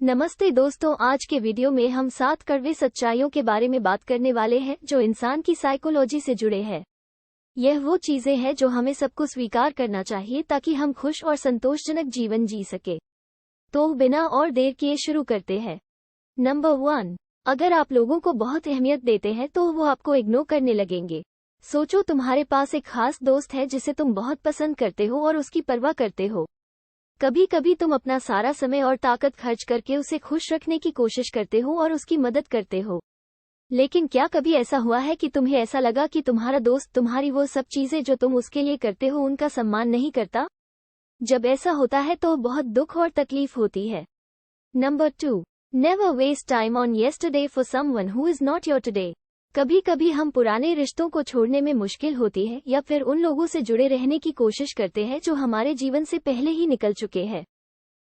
नमस्ते दोस्तों, आज के वीडियो में हम 7 कड़वे सच्चाइयों के बारे में बात करने वाले हैं जो इंसान की साइकोलॉजी से जुड़े हैं। यह वो चीजें हैं जो हमें सबको स्वीकार करना चाहिए ताकि हम खुश और संतोषजनक जीवन जी सके। तो बिना और देर किए शुरू करते हैं। नंबर 1, अगर आप लोगों को बहुत अहमियत देते हैं तो वो आपको इग्नोर करने लगेंगे। सोचो, तुम्हारे पास एक खास दोस्त है जिसे तुम बहुत पसंद करते हो और उसकी परवाह करते हो। कभी कभी तुम अपना सारा समय और ताकत खर्च करके उसे खुश रखने की कोशिश करते हो और उसकी मदद करते हो। लेकिन क्या कभी ऐसा हुआ है कि तुम्हें ऐसा लगा कि तुम्हारा दोस्त तुम्हारी वो सब चीजें जो तुम उसके लिए करते हो उनका सम्मान नहीं करता? जब ऐसा होता है तो बहुत दुख और तकलीफ होती है। Number 2, never waste time on yesterday for someone who is not your today. कभी कभी हम पुराने रिश्तों को छोड़ने में मुश्किल होती है या फिर उन लोगों से जुड़े रहने की कोशिश करते हैं जो हमारे जीवन से पहले ही निकल चुके हैं।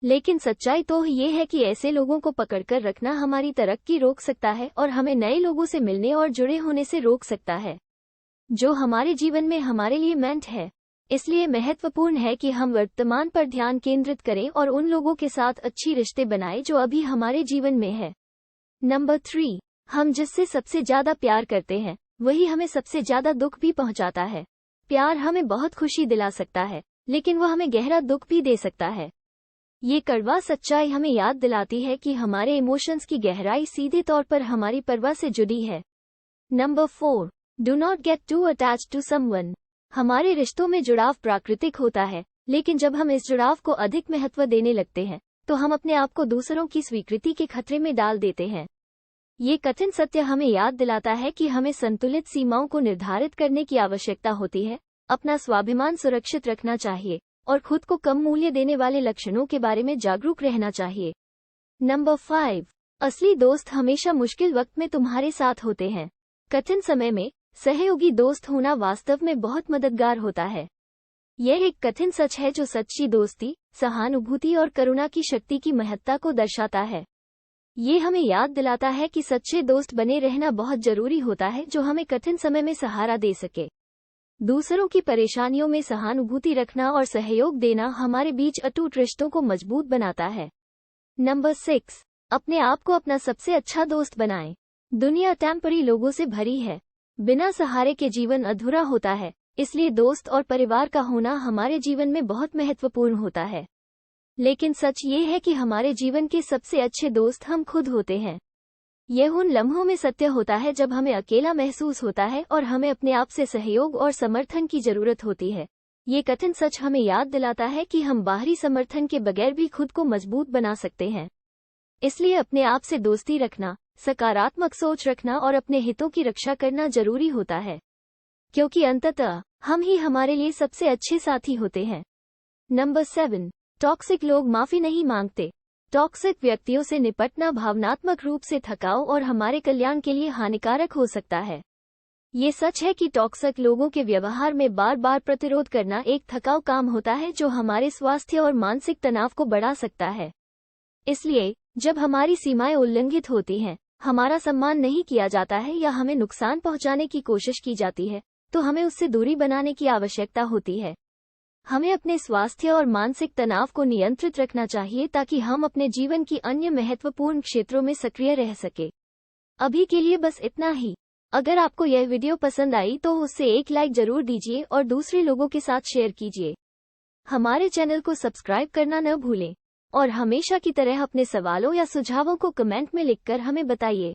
लेकिन सच्चाई तो ये है कि ऐसे लोगों को पकड़कर रखना हमारी तरक्की रोक सकता है और हमें नए लोगों से मिलने और जुड़े होने से रोक सकता है जो हमारे जीवन में हमारे लिए मेंट है। इसलिए महत्वपूर्ण है कि हम वर्तमान पर ध्यान केंद्रित करें और उन लोगों के साथ अच्छी रिश्ते बनाएं जो अभी हमारे जीवन में है। नंबर 3, हम जिससे सबसे ज्यादा प्यार करते हैं वही हमें सबसे ज्यादा दुख भी पहुंचाता है। प्यार हमें बहुत खुशी दिला सकता है, लेकिन वह हमें गहरा दुख भी दे सकता है। ये कड़वा सच्चाई हमें याद दिलाती है कि हमारे इमोशंस की गहराई सीधे तौर पर हमारी परवाह से जुड़ी है। Number 4, do not get to attached to someone. हमारे रिश्तों में जुड़ाव प्राकृतिक होता है, लेकिन जब हम इस जुड़ाव को अधिक महत्व देने लगते हैं तो हम अपने आप को दूसरों की स्वीकृति के खतरे में डाल देते हैं। ये कठिन सत्य हमें याद दिलाता है कि हमें संतुलित सीमाओं को निर्धारित करने की आवश्यकता होती है, अपना स्वाभिमान सुरक्षित रखना चाहिए और खुद को कम मूल्य देने वाले लक्षणों के बारे में जागरूक रहना चाहिए। नंबर 5, असली दोस्त हमेशा मुश्किल वक्त में तुम्हारे साथ होते हैं। कठिन समय में सहयोगी दोस्त होना वास्तव में बहुत मददगार होता है। यह एक कठिन सच है जो सच्ची दोस्ती, सहानुभूति और करुणा की शक्ति की महत्ता को दर्शाता है। ये हमें याद दिलाता है कि सच्चे दोस्त बने रहना बहुत जरूरी होता है जो हमें कठिन समय में सहारा दे सके। दूसरों की परेशानियों में सहानुभूति रखना और सहयोग देना हमारे बीच अटूट रिश्तों को मजबूत बनाता है। नंबर 6, अपने आप को अपना सबसे अच्छा दोस्त बनाएं। दुनिया टेम्पररी लोगों से भरी है। बिना सहारे के जीवन अधूरा होता है, इसलिए दोस्त और परिवार का होना हमारे जीवन में बहुत महत्वपूर्ण होता है। लेकिन सच ये है कि हमारे जीवन के सबसे अच्छे दोस्त हम खुद होते हैं। यह उन लम्हों में सत्य होता है जब हमें अकेला महसूस होता है और हमें अपने आप से सहयोग और समर्थन की जरूरत होती है। ये कठिन सच हमें याद दिलाता है कि हम बाहरी समर्थन के बगैर भी खुद को मजबूत बना सकते हैं। इसलिए अपने आप से दोस्ती रखना, सकारात्मक सोच रखना और अपने हितों की रक्षा करना जरूरी होता है, क्योंकि अंततः हम ही हमारे लिए सबसे अच्छे साथी होते हैं। नंबर 7, टॉक्सिक लोग माफी नहीं मांगते। टॉक्सिक व्यक्तियों से निपटना भावनात्मक रूप से थकाऊ और हमारे कल्याण के लिए हानिकारक हो सकता है। ये सच है कि टॉक्सिक लोगों के व्यवहार में बार बार प्रतिरोध करना एक थकाऊ काम होता है जो हमारे स्वास्थ्य और मानसिक तनाव को बढ़ा सकता है। इसलिए जब हमारी सीमाएं उल्लंघित होती हैं, हमारा सम्मान नहीं किया जाता है या हमें नुकसान पहुंचाने की कोशिश की जाती है, तो हमें उससे दूरी बनाने की आवश्यकता होती है। हमें अपने स्वास्थ्य और मानसिक तनाव को नियंत्रित रखना चाहिए ताकि हम अपने जीवन की अन्य महत्वपूर्ण क्षेत्रों में सक्रिय रह सके। अभी के लिए बस इतना ही। अगर आपको यह वीडियो पसंद आई तो उसे एक लाइक जरूर दीजिए और दूसरे लोगों के साथ शेयर कीजिए। हमारे चैनल को सब्सक्राइब करना न भूलें और हमेशा की तरह अपने सवालों या सुझावों को कमेंट में लिखकर हमें बताइए।